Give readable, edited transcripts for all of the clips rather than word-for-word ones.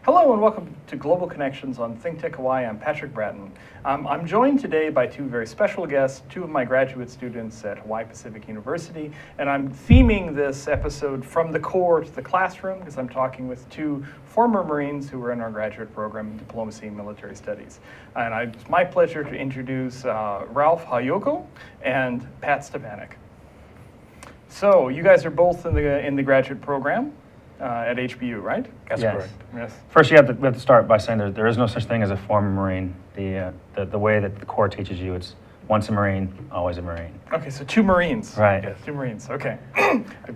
Hello and welcome to Global Connections on ThinkTech Hawaii. I'm Patrick Bratton. I'm joined today by two very special guests, two of my graduate students at Hawaii Pacific University, and I'm theming this episode from the core to the classroom because I'm talking with two former Marines who were in our graduate program in Diplomacy and Military Studies. And it's my pleasure to introduce Ralph Jaojoco and Pat Stefanek. So you guys are both in the graduate program. At HBU, right? That's correct. Yes. First, we have to start by saying there is no such thing as a former Marine. The way that the Corps teaches you, it's once a Marine, always a Marine. Okay, so two Marines. Right. Yes. Two Marines, okay.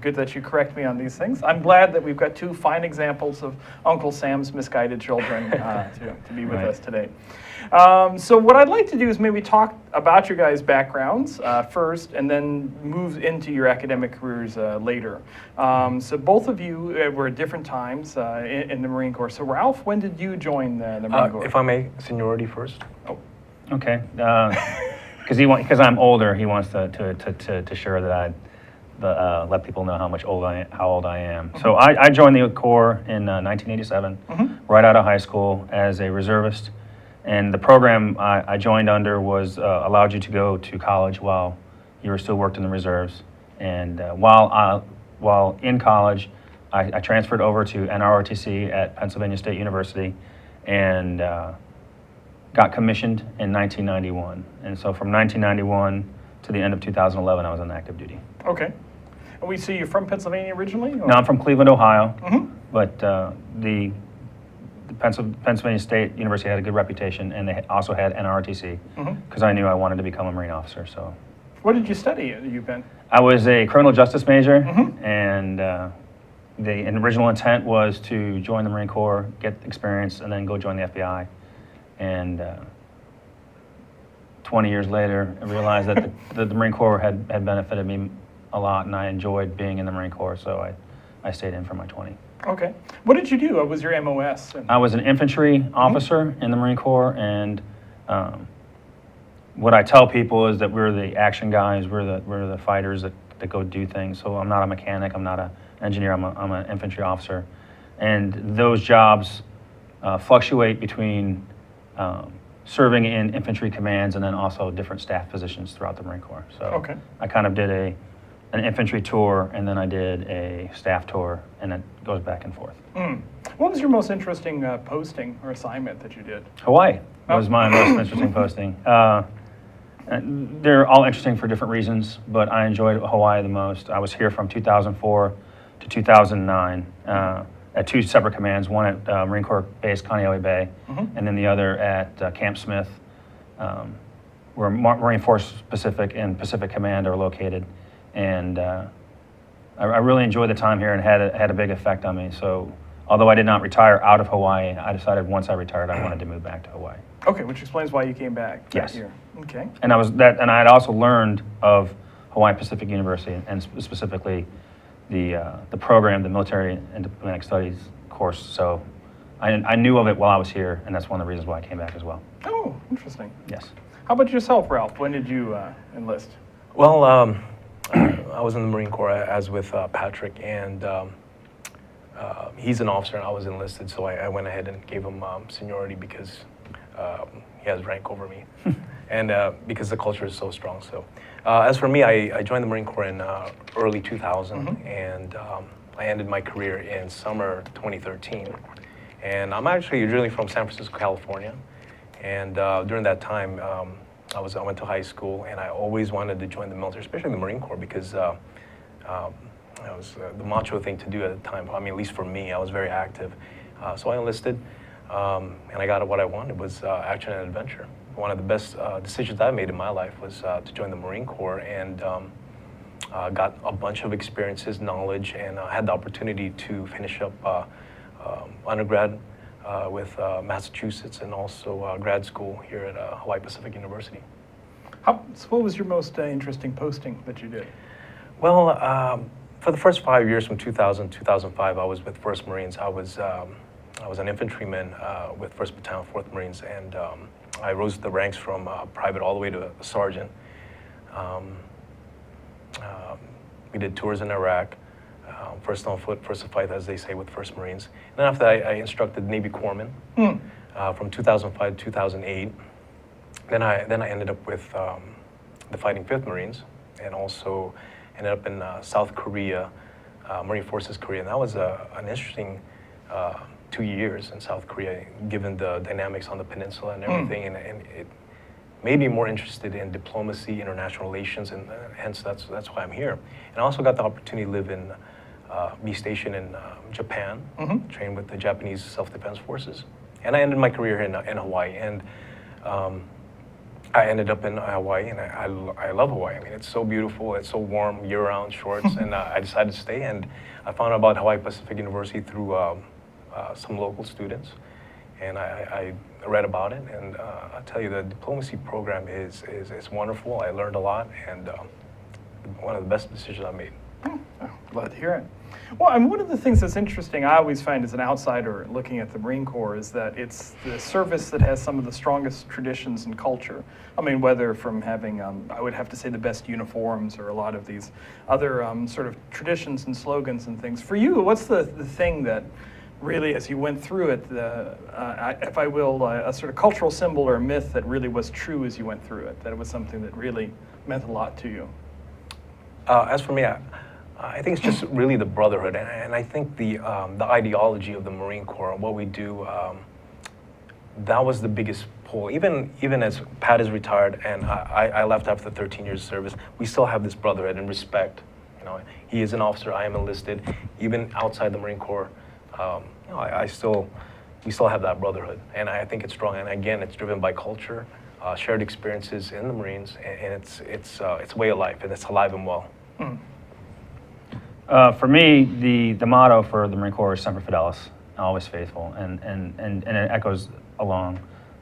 Good that you correct me on these things. I'm glad that we've got two fine examples of Uncle Sam's misguided children to be with us today. So what I'd like to do is maybe talk about your guys' backgrounds first and then move into your academic careers later. So both of you were at different times in the Marine Corps. So Ralph, when did you join the Marine Corps? If I may, seniority first. Oh. Okay. Because I'm older, he wants to share that I let people know how old I am. Mm-hmm. So I joined the Corps in 1987, right out of high school as a reservist. And the program I joined under was allowed you to go to college while you were still worked in the reserves. And while in college, I transferred over to NROTC at Pennsylvania State University and got commissioned in 1991. And so from 1991 to the end of 2011, I was on active duty. Okay. And we see you're from Pennsylvania originally? Or? No, I'm from Cleveland, Ohio. But the Pennsylvania State University had a good reputation, and they also had NROTC because I knew I wanted to become a Marine officer. So, what did you study at UPenn? I was a criminal justice major, and the original intent was to join the Marine Corps, get experience, and then go join the FBI. And 20 years later, I realized that the Marine Corps had benefited me a lot, and I enjoyed being in the Marine Corps, so I stayed in for my 20. Okay. What did you do? What was your MOS? I was an infantry officer in the Marine Corps, and what I tell people is that we're the action guys, we're the fighters that go do things. So I'm not a mechanic, I'm not an engineer, I'm an infantry officer. And those jobs fluctuate between serving in infantry commands and then also different staff positions throughout the Marine Corps. So I kind of did an infantry tour, and then I did a staff tour, and it goes back and forth. What was your most interesting posting or assignment that you did? Hawaii was my most interesting posting. They're all interesting for different reasons, but I enjoyed Hawaii the most. I was here from 2004 to 2009 at two separate commands, one at Marine Corps Base Kaneohe Bay, and then the other at Camp Smith, where Marine Force Pacific and Pacific Command are located. And I really enjoyed the time here and had a big effect on me. So although I did not retire out of Hawaii, I decided once I retired I wanted to move back to Hawaii. Okay, which explains why you came back yes. Here. Okay. And I had also learned of Hawaii Pacific University and specifically the program, the Military and Diplomatic Studies course. So I knew of it while I was here, and that's one of the reasons why I came back as well. Oh, interesting. Yes. How about yourself, Ralph? When did you enlist? Well, I was in the Marine Corps as with Patrick, and he's an officer and I was enlisted, so I went ahead and gave him seniority because he has rank over me and because the culture is so strong. So as for me, I joined the Marine Corps in early 2000 and I ended my career in summer 2013. And I'm actually originally from San Francisco, California, and during that time I went to high school, and I always wanted to join the military, especially the Marine Corps, because it was the macho thing to do at the time. I mean, at least for me, I was very active. So I enlisted, and I got what I wanted was action and adventure. One of the best decisions I made in my life was to join the Marine Corps, and got a bunch of experiences, knowledge, and had the opportunity to finish up undergrad with Massachusetts and also grad school here at Hawaii Pacific University. So what was your most interesting posting that you did? Well, for the first 5 years from 2000 to 2005, I was with 1st Marines. I was an infantryman with 1st Battalion, 4th Marines, and I rose the ranks from private all the way to a sergeant. We did tours in Iraq, first on foot, first to fight, as they say, with First Marines. And then after that, I instructed Navy corpsmen from 2005 to 2008. Then I ended up with the Fighting Fifth Marines, and also ended up in South Korea, Marine Forces Korea. And that was an interesting 2 years in South Korea, given the dynamics on the peninsula and everything, and it made me more interested in diplomacy, international relations, and hence that's why I'm here. And I also got the opportunity to live in, be stationed in Japan, train with the Japanese Self-Defense Forces, and I ended my career in Hawaii. And I ended up in Hawaii, and I love Hawaii. I mean, it's so beautiful, it's so warm year-round, shorts, and I decided to stay. And I found out about Hawaii Pacific University through some local students, and I read about it, and I'll tell you, the diplomacy program is wonderful. I learned a lot, and one of the best decisions I made. Oh, glad to hear it. Well, and one of the things that's interesting, I always find as an outsider looking at the Marine Corps, is that it's the service that has some of the strongest traditions and culture. I mean, whether from having, I would have to say, the best uniforms, or a lot of these other sort of traditions and slogans and things. For you, what's the thing that really, as you went through it, if I will, a sort of cultural symbol or a myth that really was true as you went through it, that it was something that really meant a lot to you? As for me, I think it's just really the brotherhood, and I think the ideology of the Marine Corps, what we do, that was the biggest pull. Even as Pat is retired and I left after 13 years of service, we still have this brotherhood and respect. You know, he is an officer, I am enlisted. Even outside the Marine Corps, you know, we still have that brotherhood, and I think it's strong. And again, it's driven by culture, shared experiences in the Marines, and it's a way of life, and it's alive and well. For me, the motto for the Marine Corps is Semper Fidelis, always faithful, and it echoes along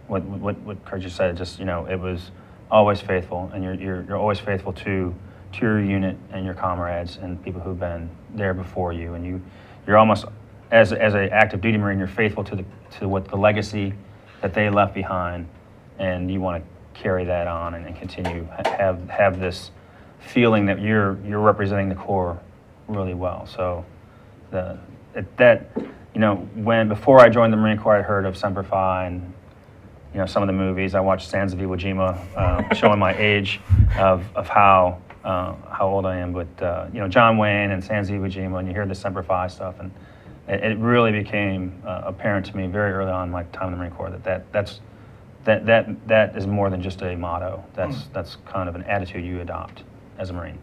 what Kurt just said. Just, you know, it was always faithful, and you're always faithful to your unit and your comrades and people who've been there before you, and you're almost, as an active duty Marine, you're faithful to what the legacy that they left behind, and you want to carry that on and continue have this feeling that you're representing the Corps really well. So you know, before I joined the Marine Corps, I'd heard of Semper Fi and, you know, some of the movies. I watched Sands of Iwo Jima, showing my age of how old I am. But you know, John Wayne and Sands of Iwo Jima, and you hear the Semper Fi stuff, and it really became apparent to me very early on in my time in the Marine Corps that is more than just a motto. That's kind of an attitude you adopt as a Marine.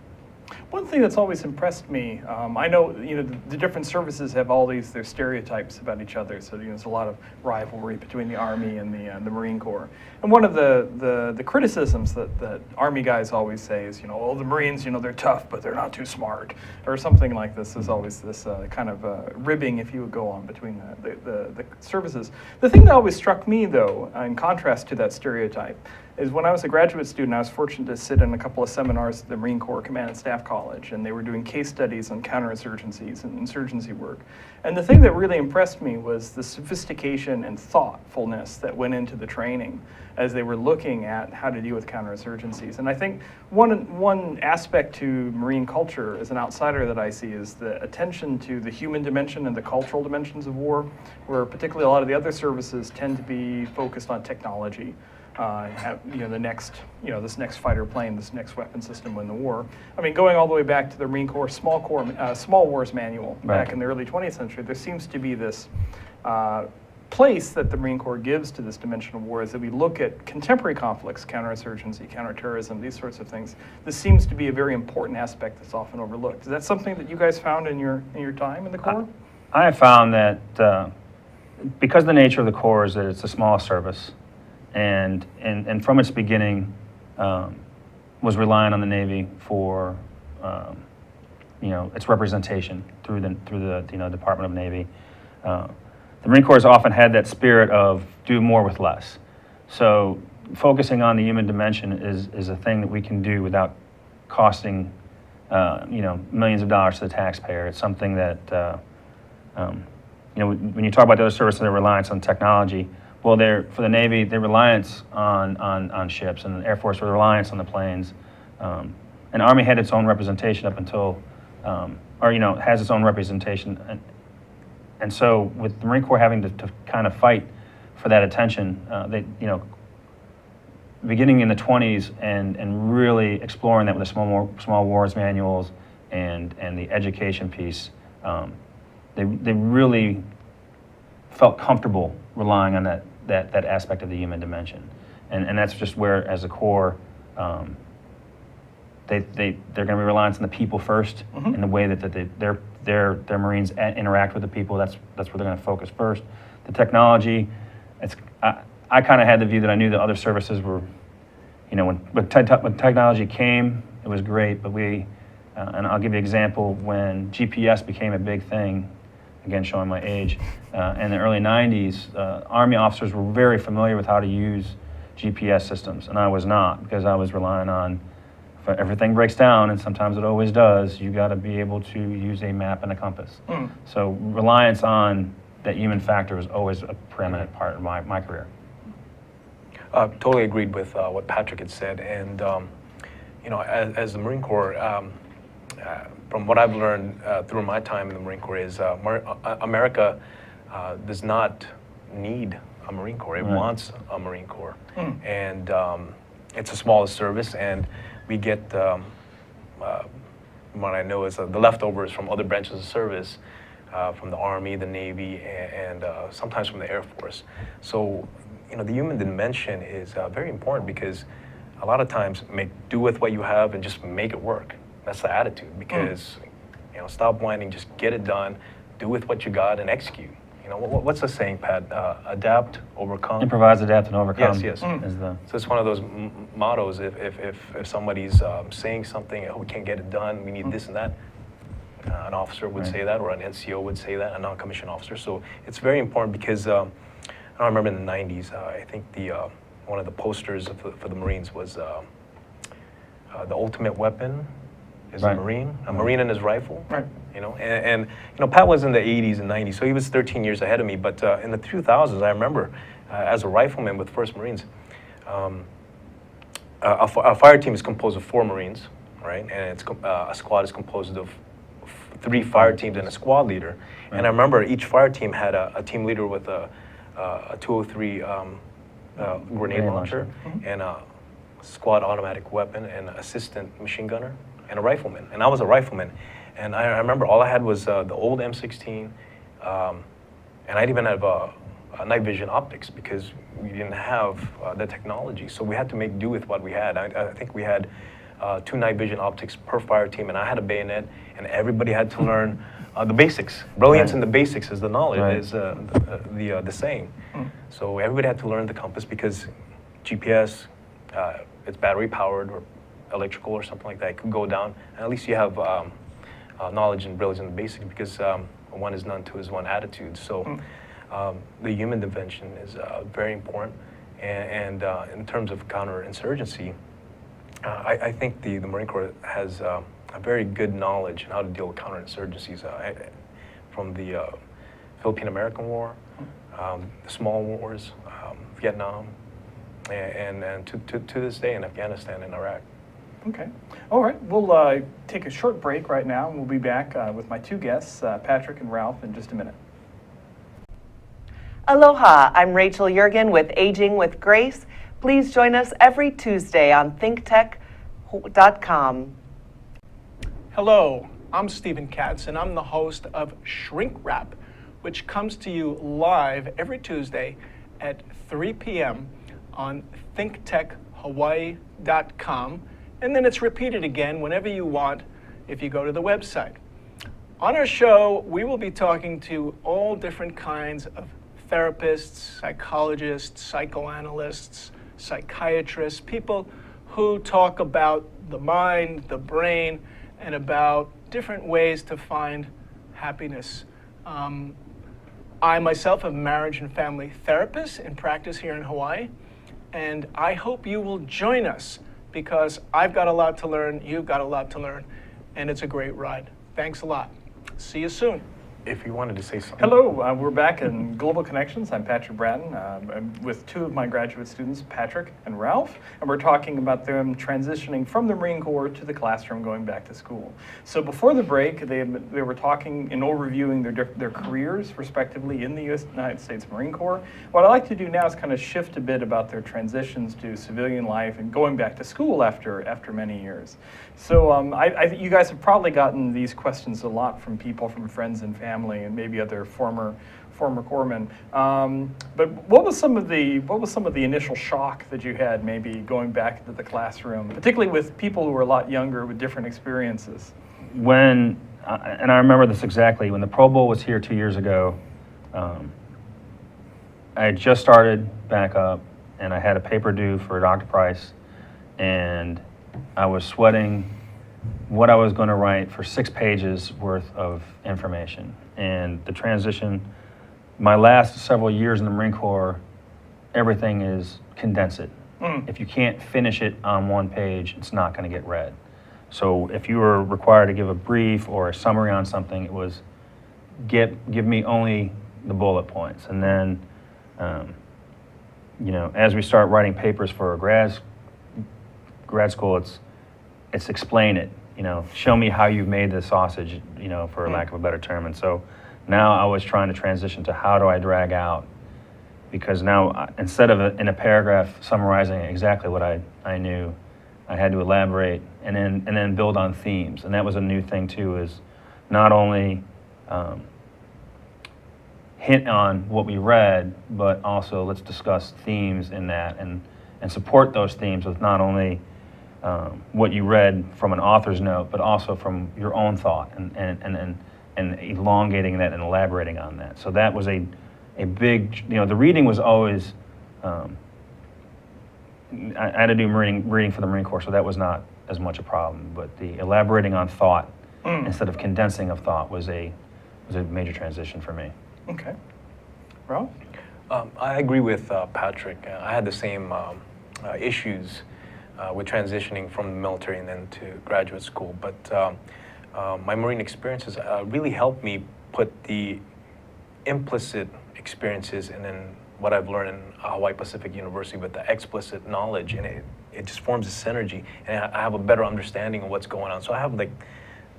One thing that's always impressed me, I know, you know, the different services have all their stereotypes about each other. So, you know, there's a lot of rivalry between the Army and the Marine Corps. And one of the criticisms that Army guys always say is, you know, oh, the Marines, you know, they're tough, but they're not too smart, or something like this. There's always this kind of ribbing, if you would go on, between the services. The thing that always struck me, though, in contrast to that stereotype, is when I was a graduate student, I was fortunate to sit in a couple of seminars at the Marine Corps Command and Staff College, and they were doing case studies on counterinsurgencies and insurgency work. And the thing that really impressed me was the sophistication and thoughtfulness that went into the training as they were looking at how to deal with counterinsurgencies. And I think one aspect to Marine culture as an outsider that I see is the attention to the human dimension and the cultural dimensions of war, where particularly a lot of the other services tend to be focused on technology. You know, this next fighter plane, this next weapon system win the war. I mean, going all the way back to the Marine Corps Small Wars Manual back in the early 20th century, there seems to be this place that the Marine Corps gives to this dimension of war as that we look at contemporary conflicts, counterinsurgency, counterterrorism, these sorts of things. This seems to be a very important aspect that's often overlooked. Is that something that you guys found in your time in the Corps? I have found that because the nature of the Corps is that it's a small service, and from its beginning was relying on the Navy for you know, its representation through the you know, Department of Navy. The Marine Corps has often had that spirit of do more with less. So focusing on the human dimension is a thing that we can do without costing you know, millions of dollars to the taxpayer. It's something that you know, when you talk about the other services, their reliance on technology. Well, for the Navy, their reliance on ships, and the Air Force, their reliance on the planes. And Army had its own representation up until or has its own representation, and so with the Marine Corps having to kind of fight for that attention, they beginning in the 20s and really exploring that with the small wars manuals and the education piece, they really felt comfortable relying on that aspect of the human dimension, and that's just where, as a Corps, they're going to be reliant on the people first, in the way that their Marines interact with the people. That's where they're going to focus first. The technology, I kind of had the view that I knew the other services were, when technology came, it was great, but and I'll give you an example, when GPS became a big thing, again showing my age, in the early 90s, Army officers were very familiar with how to use GPS systems, and I was not, because I was relying on, if everything breaks down, and sometimes it always does, you got to be able to use a map and a compass. So reliance on that human factor was always a preeminent part of my career. Totally agreed with what Patrick had said, and as the Marine Corps, from what I've learned through my time in the Marine Corps is America does not need a Marine Corps. It wants a Marine Corps, and it's the smallest service, and we get what I know is the leftovers from other branches of service, from the Army, the Navy, and sometimes from the Air Force. So, the human dimension is very important, because a lot of times make do with what you have and just make it work. That's the attitude, because stop whining, just get it done, do with what you got, and execute. What's the saying, Pat? Adapt, overcome. Improvise, adapt, and overcome. Yes. Is So it's one of those mottos. If somebody's saying something, we can't get it done, we need this and that, an officer would say that, or an NCO would say that, a non-commissioned officer. So it's very important, because I remember in the 90s, I think one of the posters for the Marines was the ultimate weapon is a Marine and his rifle. Right. And Pat was in the 80s and 90s, so he was 13 years ahead of me. But in the 2000s, I remember as a rifleman with 1st Marines, a fire team is composed of 4 Marines, right? And a squad is composed of 3 fire teams and a squad leader. Right. And I remember each fire team had a team leader with a 203 grenade launcher, and a squad automatic weapon, and an assistant machine gunner, and a rifleman. And I was a rifleman. And I remember all I had was the old M16, and I didn't even have night vision optics, because we didn't have the technology. So we had to make do with what we had. I think we had 2 night vision optics per fire team, and I had a bayonet, and everybody had to learn the basics. Brilliance in the basics is the knowledge, is the saying. So everybody had to learn the compass, because GPS, it's battery powered or electrical or something like that. It could go down, and at least you have knowledge and brilliance in the basics, because one is none, two is one attitude. So the human dimension is very important, and in terms of counterinsurgency, I think the Marine Corps has a very good knowledge on how to deal with counterinsurgencies, from the Philippine-American War, the small wars, Vietnam, and to this day in Afghanistan and Iraq. Okay. All right. We'll take a short break right now, and we'll be back with my 2 guests, Patrick and Ralph, in just a minute. Aloha, I'm Rachel Yergin with Aging with Grace. Please join us every Tuesday on thinktech.com. Hello, I'm Stephen Katz, and I'm the host of Shrink Wrap, which comes to you live every Tuesday at 3 p.m. on thinktechhawaii.com, and then it's repeated again whenever you want if you go to the website. On our show, we will be talking to all different kinds of therapists, psychologists, psychoanalysts, psychiatrists, people who talk about the mind, the brain, and about different ways to find happiness. I myself am a marriage and family therapist in practice here in Hawaii, and I hope you will join us, because I've got a lot to learn, you've got a lot to learn, and it's a great ride. Thanks a lot. See you soon. if you wanted to say something. Hello, we're back in Global Connections. I'm Patrick Bratton. I'm with two of my graduate students, Patrick and Ralph, and we're talking about them transitioning from the Marine Corps to the classroom going back to school. So before the break, they were talking and overviewing their careers, respectively, in the United States Marine Corps. What I'd like to do now is kind of shift a bit about their transitions to civilian life and going back to school after many years. So you guys have probably gotten these questions a lot from people, from friends and family, and maybe other former corpsmen. But what was some of the initial shock that you had, maybe going back into the classroom, particularly with people who were a lot younger with different experiences? And I remember this exactly, when the Pro Bowl was here 2 years ago, I had just started back up, and I had a paper due for Dr. Price, and I was sweating what I was going to write for 6 pages worth of information. And the transition, my last several years in the Marine Corps, everything is condense it. If you can't finish it on 1 page, it's not going to get read. So if you were required to give a brief or a summary on something, it was give me only the bullet points. And then, as we start writing papers for a grad school, it's explain it. Show me how you've made the sausage, for lack of a better term. And so now I was trying to transition to how do I drag out, because now instead of in a paragraph summarizing exactly what I knew, I had to elaborate and then build on themes. And that was a new thing too, is not only hint on what we read, but also let's discuss themes in that and support those themes with not only what you read from an author's note, but also from your own thought and elongating that and elaborating on that. So that was a big, the reading was always, I had to do reading for the Marine Corps, so that was not as much a problem. But the elaborating on thought instead of condensing of thought was a major transition for me. Okay. Ralph? I agree with Patrick. I had the same issues with transitioning from the military and then to graduate school. But my Marine experiences really helped me put the implicit experiences and then what I've learned in Hawaii Pacific University with the explicit knowledge, and it just forms a synergy, and I have a better understanding of what's going on. So I have like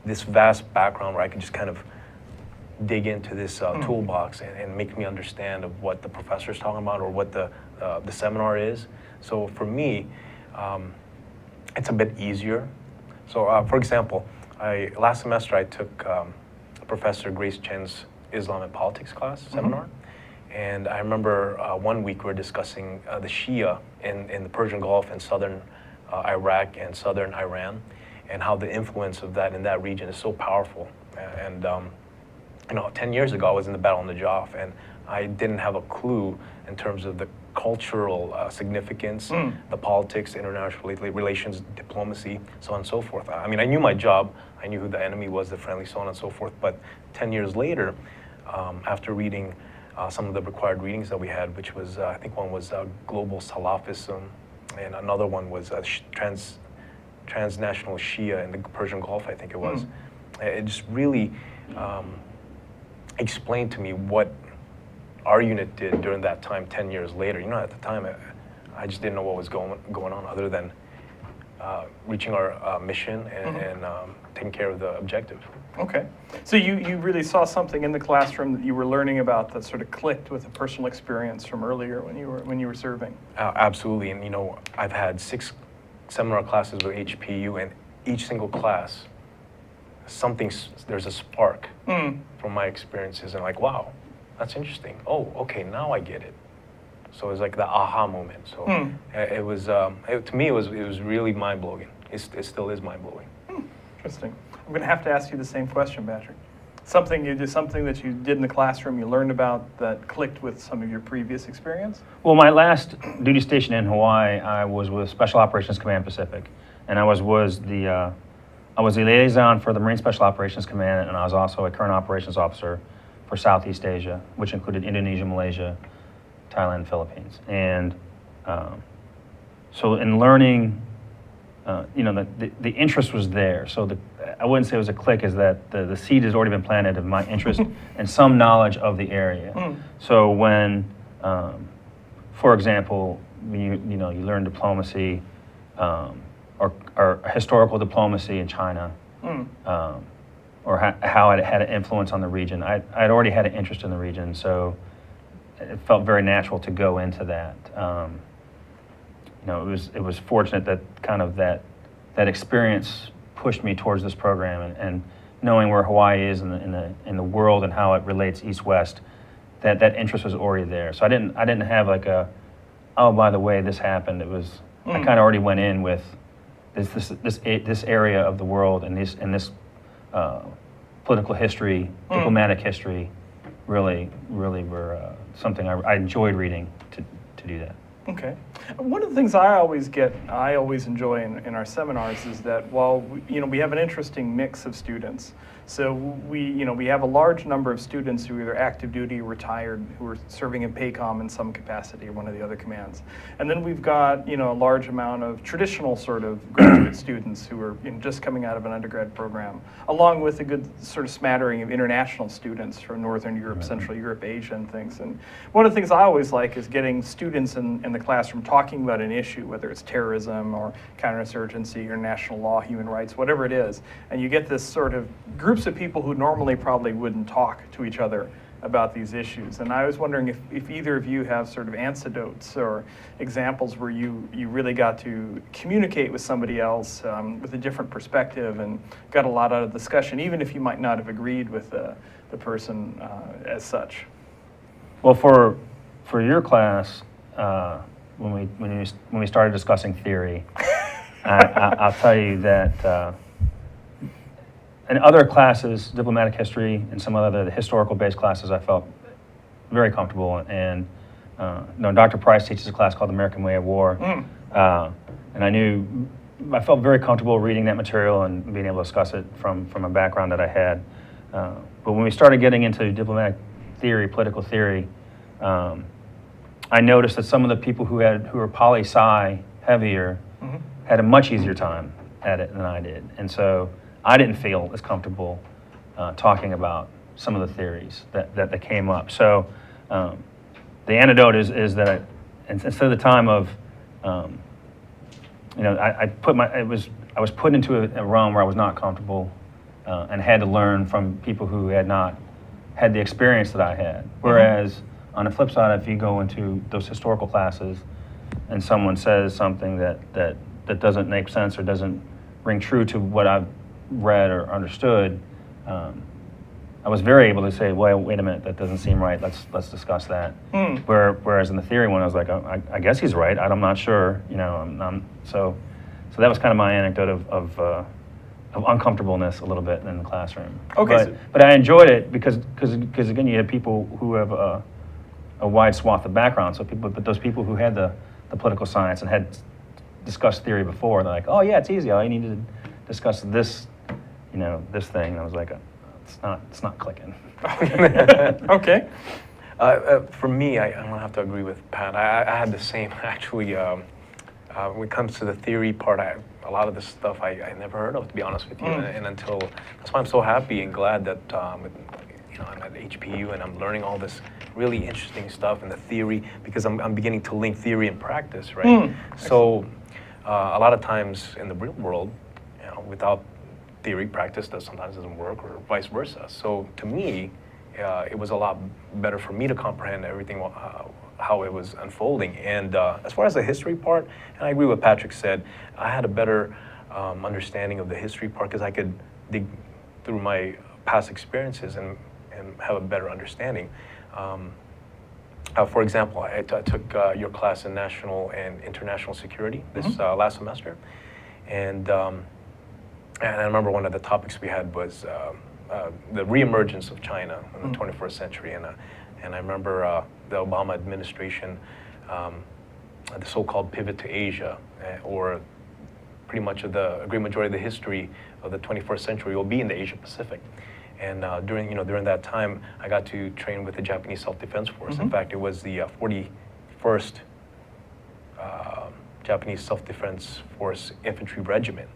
this vast background where I can just kind of dig into this toolbox and make me understand of what the professor's talking about or what the seminar is. So for me, it's a bit easier. So for example, last semester I took Professor Grace Chen's Islam and Politics class seminar. And I remember 1 week we were discussing the Shia in the Persian Gulf and southern Iraq and southern Iran, and how the influence of that in that region is so powerful. And 10 years ago I was in the Battle on the Jaf, and I didn't have a clue in terms of the cultural significance, the politics, international relations, diplomacy, so on and so forth. I mean, I knew my job, I knew who the enemy was, the friendly, so on and so forth. But 10 years later, after reading some of the required readings that we had, which was, I think one was Global Salafism, and another one was Transnational Shia in the Persian Gulf, I think it was. It just really explained to me what our unit did during that time 10 years later. At the time, I just didn't know what was going on other than reaching our mission and taking care of the objective. Okay. So you really saw something in the classroom that you were learning about that sort of clicked with a personal experience from earlier when you were serving. Absolutely, and I've had 6 seminar classes with HPU, and each single class, there's a spark from my experiences, and like, wow, that's interesting. Oh, okay, now I get it. So it was like the aha moment. So it was, to me, it was really mind blowing. It still is mind blowing. Interesting. I'm going to have to ask you the same question, Patrick. Something that you did in the classroom, you learned about that clicked with some of your previous experience? Well, my last duty station in Hawaii, I was with Special Operations Command Pacific, and I was the liaison for the Marine Special Operations Command, and I was also a current operations officer for Southeast Asia, which included Indonesia, Malaysia, Thailand, and Philippines. And so in learning, the interest was there. So I wouldn't say it was a click, is that the seed has already been planted of my interest and some knowledge of the area. So when, for example, when you learn diplomacy, or historical diplomacy in China, or how it had an influence on the region. I'd already had an interest in the region, so it felt very natural to go into that. It was fortunate that kind of that experience pushed me towards this program, and knowing where Hawaii is in the world and how it relates east-west, that interest was already there. So I didn't have like oh, by the way, this happened. It was I kind of already went in with this area of the world and this political history, diplomatic history, really were something I enjoyed reading to do that. Okay. One of the things I always enjoy in our seminars is that while we have an interesting mix of students. So we have a large number of students who are either active duty, retired, who are serving in PACOM in some capacity or one of the other commands. And then we've got a large amount of traditional sort of graduate students who are just coming out of an undergrad program, along with a good sort of smattering of international students from Northern Europe, Central Europe, Asia, and things. And one of the things I always like is getting students in the classroom talking about an issue, whether it's terrorism or counterinsurgency or national law, human rights, whatever it is. And you get this sort of groups of people who normally probably wouldn't talk to each other about these issues. And I was wondering if either of you have sort of anecdotes or examples where you really got to communicate with somebody else with a different perspective and got a lot out of discussion, even if you might not have agreed with the person as such. Well, for your class, when we started discussing theory, I'll tell you that in other classes, diplomatic history and some other historical-based classes, I felt very comfortable. And Dr. Price teaches a class called The American Way of War, and I felt very comfortable reading that material and being able to discuss it from a background that I had. But when we started getting into diplomatic theory, political theory, I noticed that some of the people who were poli-sci heavier had a much easier time at it than I did, and so I didn't feel as comfortable talking about some of the theories that came up. So the antidote is that instead of the time of, I was put into a realm where I was not comfortable and had to learn from people who had not had the experience that I had. Whereas on the flip side, if you go into those historical classes and someone says something that doesn't make sense or doesn't ring true to what I've read or understood, I was very able to say, well, wait a minute, that doesn't seem right, let's discuss that. Whereas in the theory one, I was like, I guess he's right, I'm not sure, so that was kind of my anecdote of uncomfortableness a little bit in the classroom. Okay. But I enjoyed it because again, you have people who have a wide swath of background, but those people who had the political science and had discussed theory before, they're like, oh yeah, it's easy, all you need to discuss this thing. And I was like, it's not clicking. Okay. For me, I'm gonna have to agree with Pat. I had the same actually. When it comes to the theory part, a lot of this stuff I never heard of, to be honest with you. And until that's why I'm so happy and glad that I'm at HPU and I'm learning all this really interesting stuff in the theory, because I'm beginning to link theory and practice, right? So a lot of times in the real world, without theory, practice sometimes doesn't work, or vice versa. So to me, it was a lot better for me to comprehend everything, how it was unfolding. And as far as the history part, and I agree with what Patrick said, I had a better understanding of the history part because I could dig through my past experiences and have a better understanding. For example, I took your class in national and international security this last semester, and I remember one of the topics we had was the reemergence of China in the 21st century, and I remember the Obama administration, the so-called pivot to Asia, or pretty much a great majority of the history of the 21st century will be in the Asia Pacific. And during that time, I got to train with the Japanese Self-Defense Force. In fact, it was the 41st Japanese Self-Defense Force Infantry Regiment.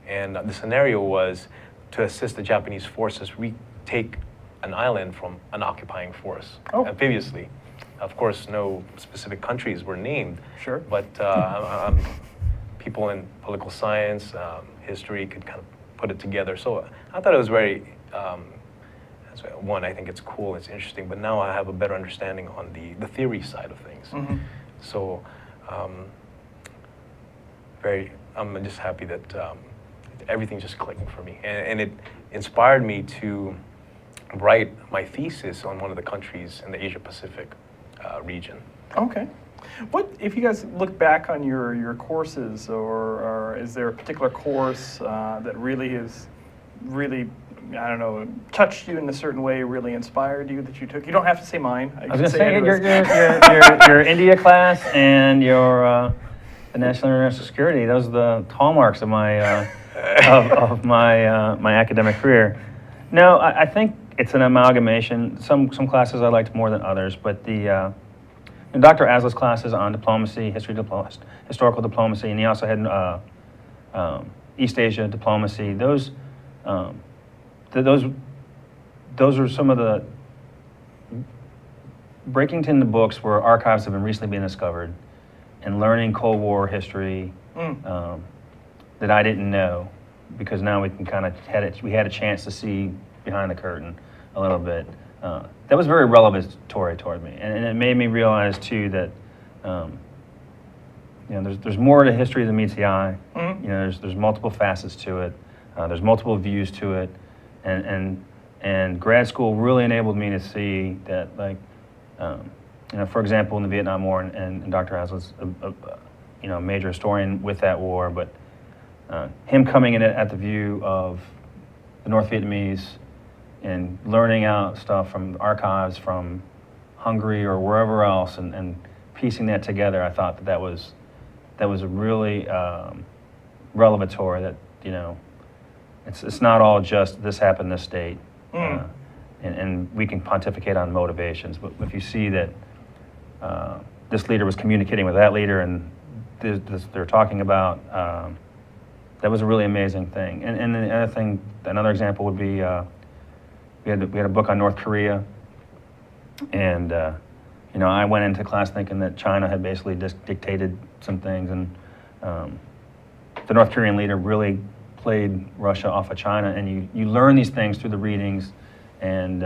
And the scenario was to assist the Japanese forces retake an island from an occupying force previously. Of course, no specific countries were named. Sure. But people in political science, history could kind of put it together. So I thought it was very, one, I think it's cool, it's interesting, but now I have a better understanding on the theory side of things. Mm-hmm. So I'm just happy that everything's just clicking for me. And it inspired me to write my thesis on one of the countries in the Asia Pacific region. Okay. What, if you guys look back on your courses, or is there a particular course that really has really, I don't know, touched you in a certain way, really inspired you that you took? You don't have to say mine. I was going to say your India class and your the National and International Security. Those are the hallmarks of my of my academic career. No, I think it's an amalgamation. Some classes I liked more than others, but and Dr. Asla's classes on diplomacy, historical diplomacy, and he also had East Asia diplomacy. Those are some of the breaking into the books where archives have been recently being discovered, and learning Cold War history that I didn't know, because now we can kind of we had a chance to see behind the curtain a little bit. That was very revelatory toward me, and it made me realize too that there's more to history than meets the eye. Mm-hmm. There's multiple facets to it. There's multiple views to it, and grad school really enabled me to see that, like, for example, in the Vietnam War, and Dr. Asla's a major historian with that war, but him coming in at the view of the North Vietnamese and learning out stuff from archives from Hungary or wherever else, and piecing that together, I thought that was a really revelatory. That it's not all just this happened in this state, and we can pontificate on motivations. But if you see that this leader was communicating with that leader, and they're talking about, that was a really amazing thing. And the other thing, another example would be. We had a book on North Korea, and I went into class thinking that China had basically dictated some things, and the North Korean leader really played Russia off of China, and you learn these things through the readings, and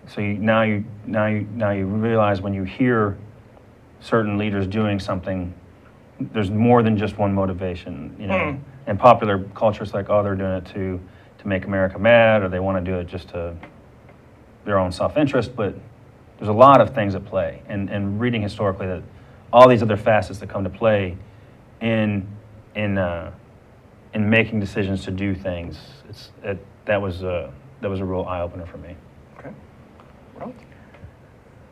so now you realize when you hear certain leaders doing something, there's more than just one motivation. And popular culture is like, oh, they're doing it to make America mad, or they want to do it just to their own self-interest, but there's a lot of things at play, and reading historically that all these other facets that come to play in making decisions to do things. That was a real eye-opener for me. Okay. Well,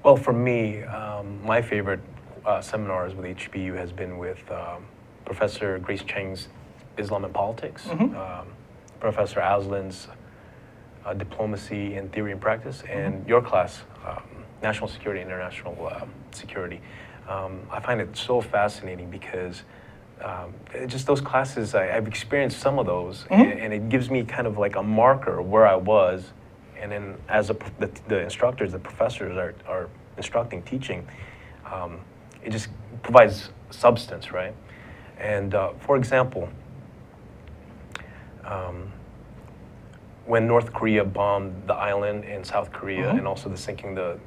Well, for me, my favorite seminars with HBU has been with Professor Grace Cheng's Islam and Politics, Professor Aslan's Diplomacy in Theory and Practice, and your class, National Security, International Security. I find it so fascinating because just those classes, I've experienced some of those, and it gives me kind of like a marker of where I was, and then as the instructors, the professors are instructing, teaching, it just provides substance, right? And for example, when North Korea bombed the island in South Korea, and also the sinking the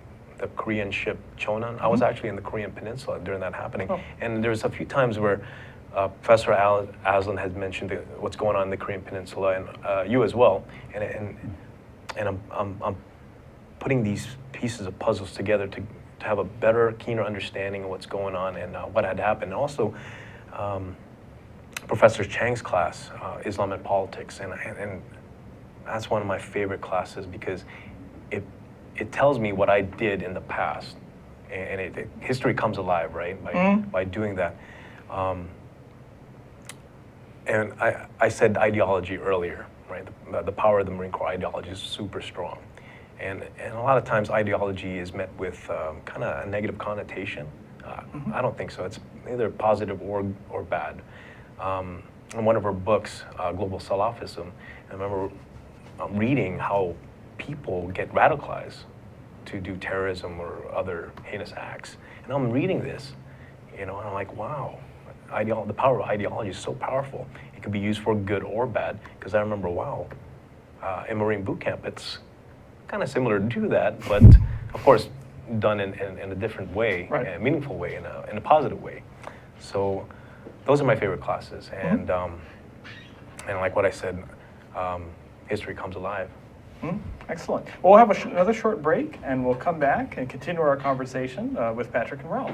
Korean ship Chonan, I was actually in the Korean Peninsula during that happening. And there's a few times where Professor Aslan has mentioned what's going on in the Korean Peninsula, and you as well. And I'm putting these pieces of puzzles together to have a better, keener understanding of what's going on and what had happened. And also, Professor Chang's class, Islam and Politics, and that's one of my favorite classes because it tells me what I did in the past, and history comes alive, right, by doing that. And I said ideology earlier, right? The power of the Marine Corps ideology is super strong, and a lot of times ideology is met with kind of a negative connotation. I don't think so. It's either positive or bad. in one of her books, Global Salafism, I remember reading how people get radicalized to do terrorism or other heinous acts. And I'm reading this, and I'm like, wow, the power of ideology is so powerful. It could be used for good or bad, because I remember, wow, in Marine boot camp, it's kind of similar to that, but of course, done in a different way, Right. a meaningful way, in a positive way. So those are my favorite classes, and like what I said, history comes alive. Excellent. Well, we'll have another short break, and we'll come back and continue our conversation with Patrick and Ralph.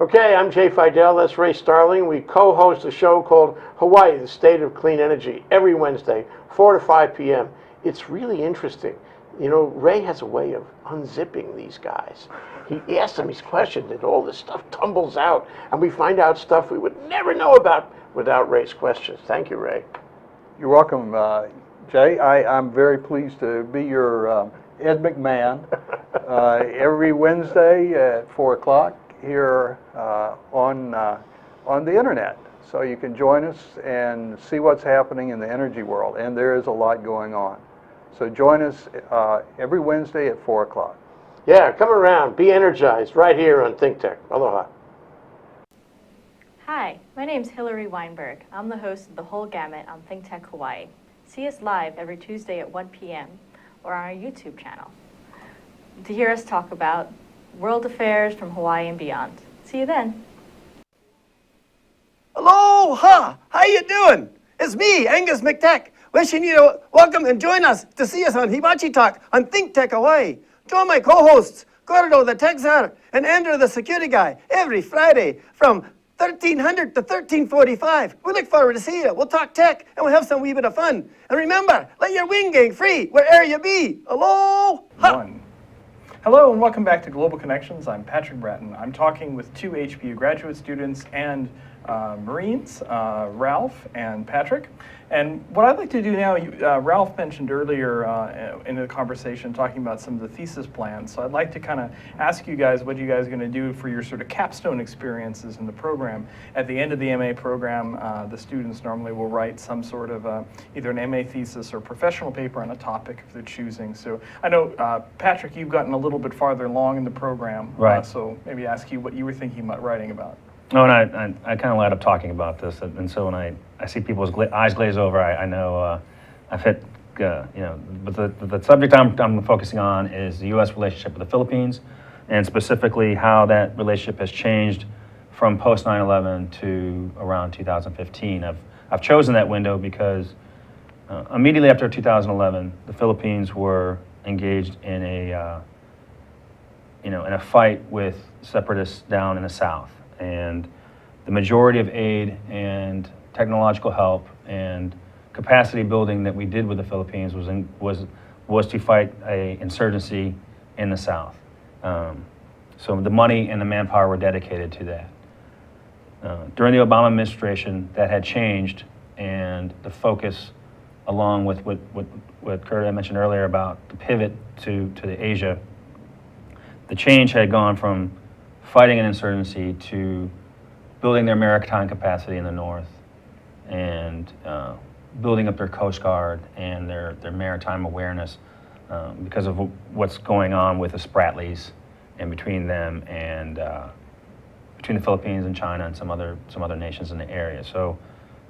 Okay, I'm Jay Fidel, that's Ray Starling. We co-host a show called Hawaii, the State of Clean Energy, every Wednesday, 4 to 5 p.m. It's really interesting. You know, Ray has a way of unzipping these guys. He asks them these questions, and all this stuff tumbles out, and we find out stuff we would never know about without Ray's questions. Thank you, Ray. You're welcome, Jay. I'm very pleased to be your Ed McMahon every Wednesday at 4 o'clock here on the internet. So you can join us and see what's happening in the energy world, and there is a lot going on. So join us every Wednesday at 4 o'clock. Yeah, come around, be energized, right here on Think Tech. Aloha. Hi, my name's Hillary Weinberg. I'm the host of The Whole Gamut on Think Tech Hawaii. See us live every Tuesday at 1 p.m. or on our YouTube channel to hear us talk about world affairs from Hawaii and beyond. See you then. Aloha! How you doing? It's me, Angus McTech, wishing you to welcome and join us to see us on Hibachi Talk on Think Tech Hawaii. Join my co-hosts, Gordo the Tech Czar and Andrew the Security Guy, every Friday from 1300 to 1345. We look forward to seeing you. We'll talk tech and we'll have some wee bit of fun. And remember, let your wing gang free wherever you be. Aloha! One. Hello and welcome back to Global Connections. I'm Patrick Bratton. I'm talking with two HBU graduate students and Marines, Ralph and Patrick. And what I'd like to do now, Ralph mentioned earlier in the conversation talking about some of the thesis plans. So I'd like to kind of ask you guys what you guys are going to do for your sort of capstone experiences in the program. At the end of the MA program, the students normally will write some sort of either an MA thesis or professional paper on a topic if they're choosing. So I know, Patrick, you've gotten a little bit farther along in the program. Right. So maybe ask you what you were thinking about writing about. Oh, and I kind of light up talking about this, and so when I see people's eyes glaze over, I know I've hit, but the subject I'm focusing on is the U.S. relationship with the Philippines, and specifically how that relationship has changed from post 9/11 to around 2015. I've chosen that window because immediately after 2011, the Philippines were engaged in a fight with separatists down in the south. And the majority of aid and technological help and capacity building that we did with the Philippines was to fight a insurgency in the south. So the money and the manpower were dedicated to that. During the Obama administration, that had changed, and the focus, along with what Kurt mentioned earlier about the pivot to the Asia, the change had gone from fighting an insurgency to building their maritime capacity in the north and building up their Coast Guard and their maritime awareness because of what's going on with the Spratlys and between them and between the Philippines and China and some other nations in the area. So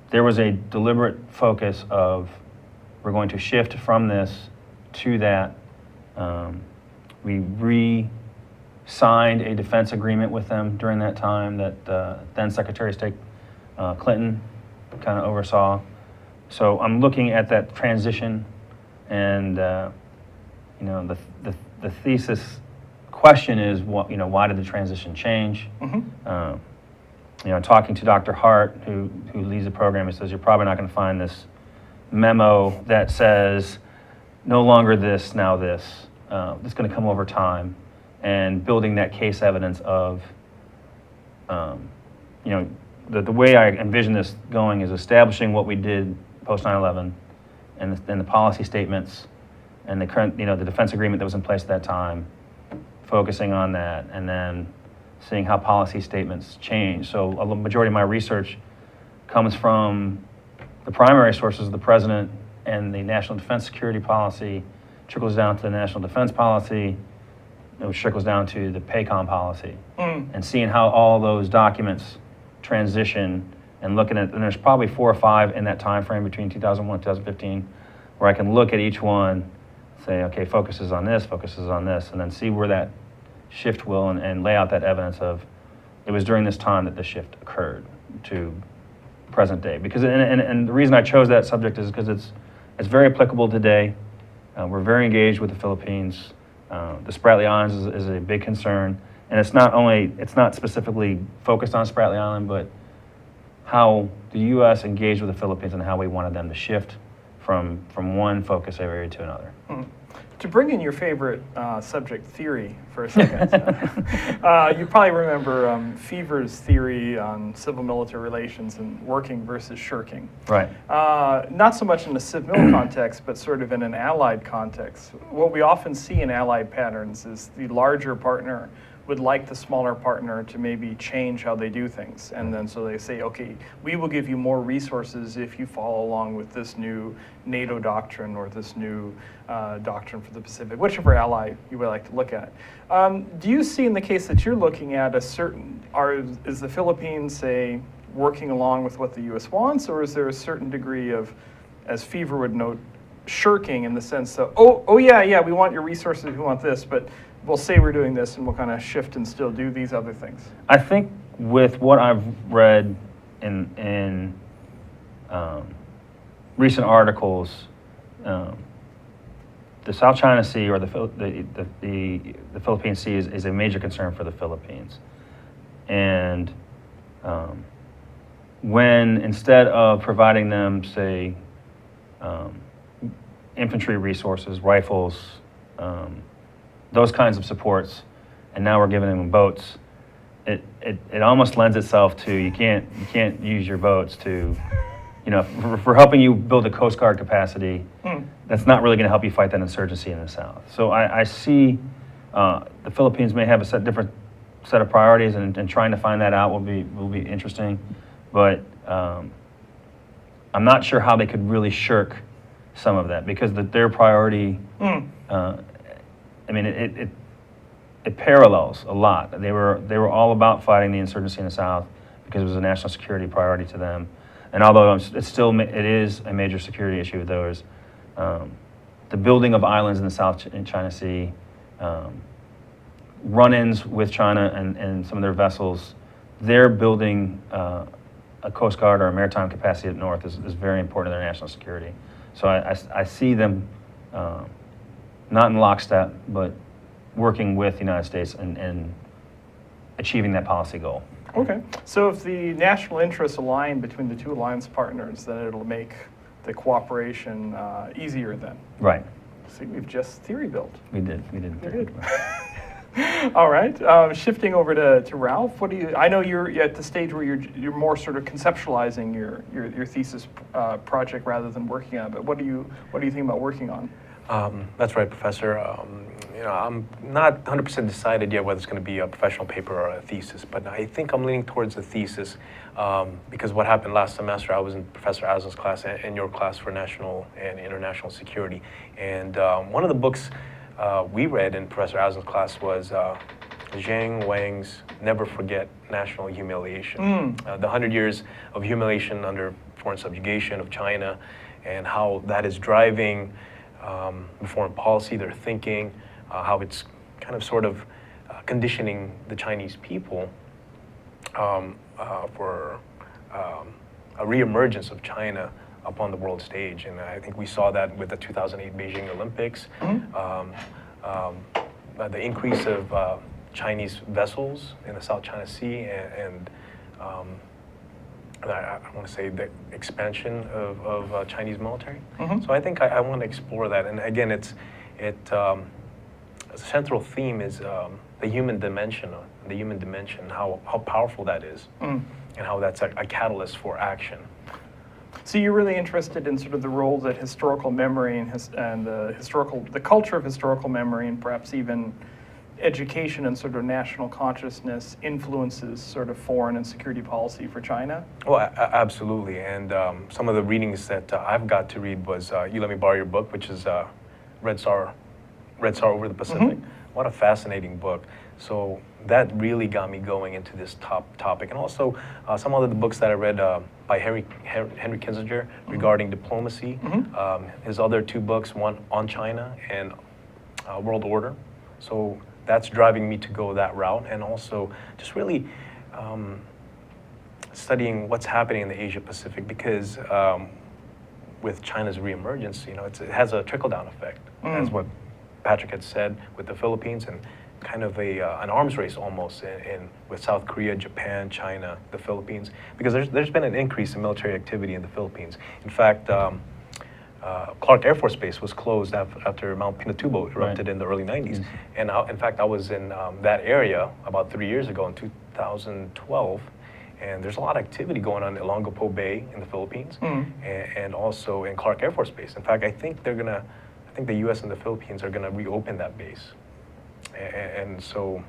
there was a deliberate focus of we're going to shift from this to that. We signed a defense agreement with them during that time that then Secretary of State Clinton kind of oversaw. So I'm looking at that transition, and the thesis question is why did the transition change? Talking to Dr. Hart, who leads the program, he says you're probably not going to find this memo that says no longer this, now this. It's going to come over time. And building that case evidence of, the way I envision this going is establishing what we did post 9/11, and the policy statements, and the current, the defense agreement that was in place at that time, focusing on that, and then seeing how policy statements change. So a majority of my research comes from the primary sources of the president and the national defense security policy, trickles down to the national defense policy, which trickles down to the PACOM policy, and seeing how all those documents transition and looking at, and there's probably 4 or 5 in that time frame between 2001 and 2015, where I can look at each one, say, okay, focuses on this, and then see where that shift will, and lay out that evidence of, it was during this time that the shift occurred to present day. Because, and the reason I chose that subject is because it's very applicable today. We're very engaged with the Philippines. The Spratly Islands is a big concern, and it's not specifically focused on Spratly Island, but how the U.S. engaged with the Philippines and how we wanted them to shift from one focus area to another. To bring in your favorite subject, theory, for a second, you probably remember Fever's theory on civil-military relations and working versus shirking. Right. Not so much in the civil context, but sort of in an allied context. What we often see in allied patterns is the larger partner would like the smaller partner to maybe change how they do things. And then so they say, okay, we will give you more resources if you follow along with this new NATO doctrine or this new doctrine for the Pacific, whichever ally you would like to look at. Do you see in the case that you're looking at is the Philippines, say, working along with what the U.S. wants, or is there a certain degree of, as Fever would note, shirking in the sense of, oh yeah, we want your resources, we want this, but we'll say we're doing this and we'll kind of shift and still do these other things? I think with what I've read in recent articles, the South China Sea or the Philippine Sea is a major concern for the Philippines. And when instead of providing them, say, infantry resources, rifles, those kinds of supports, and now we're giving them boats, it almost lends itself to you can't use your boats to, for helping you build a Coast Guard capacity. That's not really going to help you fight that insurgency in the South. So I see the Philippines may have a different set of priorities, and trying to find that out will be interesting. But I'm not sure how they could really shirk some of that, because their priority. I mean, it parallels a lot. They were all about fighting the insurgency in the South because it was a national security priority to them. And although it is a major security issue of theirs, the building of islands in the South China Sea, run-ins with China and some of their vessels, they're building a Coast Guard or a maritime capacity at North is very important to their national security. So I see them not in lockstep, but working with the United States and achieving that policy goal. Okay. So if the national interests align between the two alliance partners, then it'll make the cooperation easier then. Right. See, we've just theory built. We did. Very good. All right. Shifting over to Ralph, I know you're at the stage where you're more sort of conceptualizing your thesis project rather than working on it. But what do you think about working on? That's right, Professor. I'm not 100% decided yet whether it's going to be a professional paper or a thesis, but I think I'm leaning towards a thesis because what happened last semester, I was in Professor Aslan's class and your class for national and international security. And one of the books we read in Professor Aslan's class was Zhang Wang's Never Forget National Humiliation. The 100 years of humiliation under foreign subjugation of China, and how that is driving foreign policy, their thinking, how it's kind of sort of conditioning the Chinese people for a reemergence of China upon the world stage. And I think we saw that with the 2008 Beijing Olympics, the increase of Chinese vessels in the South China Sea, and I want to say the expansion of Chinese military. So I think I want to explore that. And again, the central theme is the human dimension, how powerful that is, and how that's a catalyst for action. So you're really interested in sort of the role that historical memory and the culture of historical memory, and perhaps even education and sort of national consciousness influences sort of foreign and security policy for China? Well, absolutely. And some of the readings that I've got to read was You Let Me Borrow Your Book, which is Red Star Over the Pacific. What a fascinating book. So that really got me going into this topic. And also some of the books that I read by Henry Kissinger regarding diplomacy. His other two books, one on China and World Order. So that's driving me to go that route. And also just really studying what's happening in the Asia Pacific, because with China's reemergence, it has a trickle-down effect, as what Patrick had said with the Philippines, and kind of an arms race almost with South Korea, Japan, China, the Philippines, because there's been an increase in military activity in the Philippines. In fact, Clark Air Force Base was closed after Mount Pinatubo erupted in the early 90s. And in fact, I was in that area about 3 years ago in 2012. And there's a lot of activity going on in Olongapo Bay in the Philippines, and also in Clark Air Force Base. In fact, I think the U.S. and the Philippines are gonna reopen that base, and so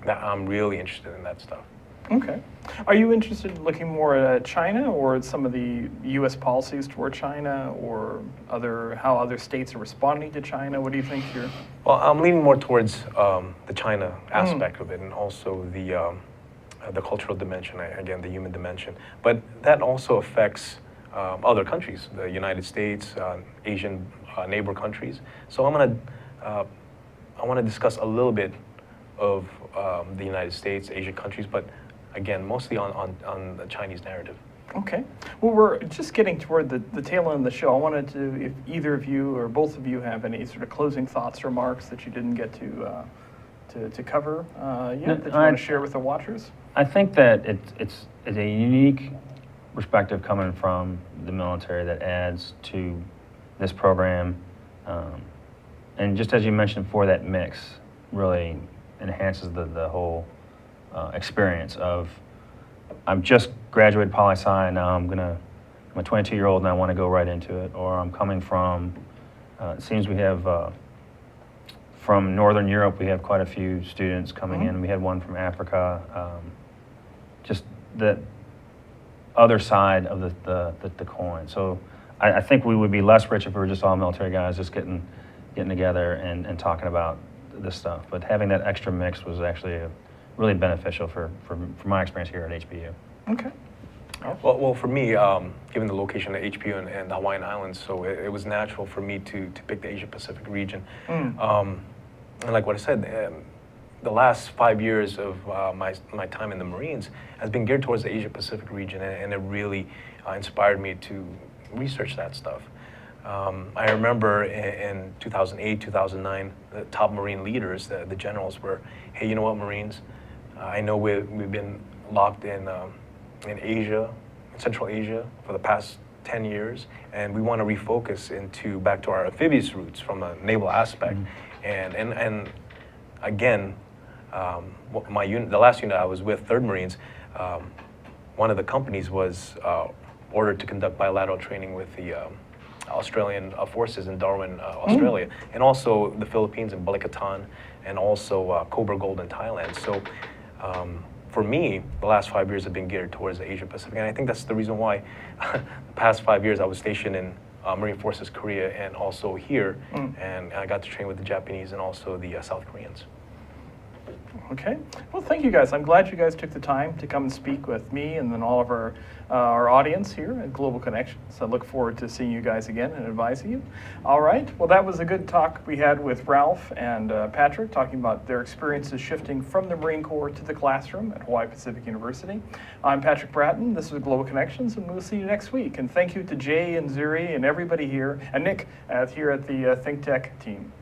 I'm really interested in that stuff. Okay. Are you interested in looking more at China or some of the U.S. policies toward China, or how other states are responding to China? What do you think here? Well, I'm leaning more towards the China aspect of it, and also the cultural dimension, again, the human dimension. But that also affects other countries, the United States, Asian neighbor countries. So I want to discuss a little bit of the United States, Asian countries, but again, mostly on the Chinese narrative. Okay. Well, we're just getting toward the tail end of the show. I wanted to, if either of you or both of you have any sort of closing thoughts, remarks that you didn't get to cover yet, that you want to share with the watchers? I think that it's a unique perspective coming from the military that adds to this program. And just as you mentioned before, that mix really enhances the whole experience of, I'm just graduated poli-sci, now I'm a 22-year-old and I want to go right into it. Or I'm coming from, it seems we have, from Northern Europe, we have quite a few students coming in. We had one from Africa. Just the other side of the coin. So I think we would be less rich if we were just all military guys just getting together and talking about this stuff. But having that extra mix was actually really beneficial for my experience here at HBU. Okay. Well, for me, given the location of HBU and the Hawaiian Islands, so it was natural for me to pick the Asia Pacific region. And like what I said, the last 5 years of my time in the Marines has been geared towards the Asia Pacific region, and it really inspired me to research that stuff. I remember in 2008, 2009, the top Marine leaders, the generals, were, hey, you know what, Marines? I know we've been locked in Asia, Central Asia, for the past 10 years, and we want to refocus back to our amphibious roots from a naval aspect. And again, the last unit I was with, 3rd Marines, one of the companies was ordered to conduct bilateral training with the Australian forces in Darwin, Australia, and also the Philippines in Balikatan, and also Cobra Gold in Thailand. So for me, the last 5 years have been geared towards the Asia Pacific, and I think that's the reason why the past 5 years I was stationed in Marine Forces Korea and also here, and I got to train with the Japanese and also the South Koreans. Okay. Well, thank you guys. I'm glad you guys took the time to come and speak with me and then all of our audience here at Global Connections. I look forward to seeing you guys again and advising you. All right. Well, that was a good talk we had with Ralph and Patrick, talking about their experiences shifting from the Marine Corps to the classroom at Hawaii Pacific University. I'm Patrick Bratton. This is Global Connections, and we'll see you next week. And thank you to Jay and Zuri and everybody here, and Nick here at the Think Tech team.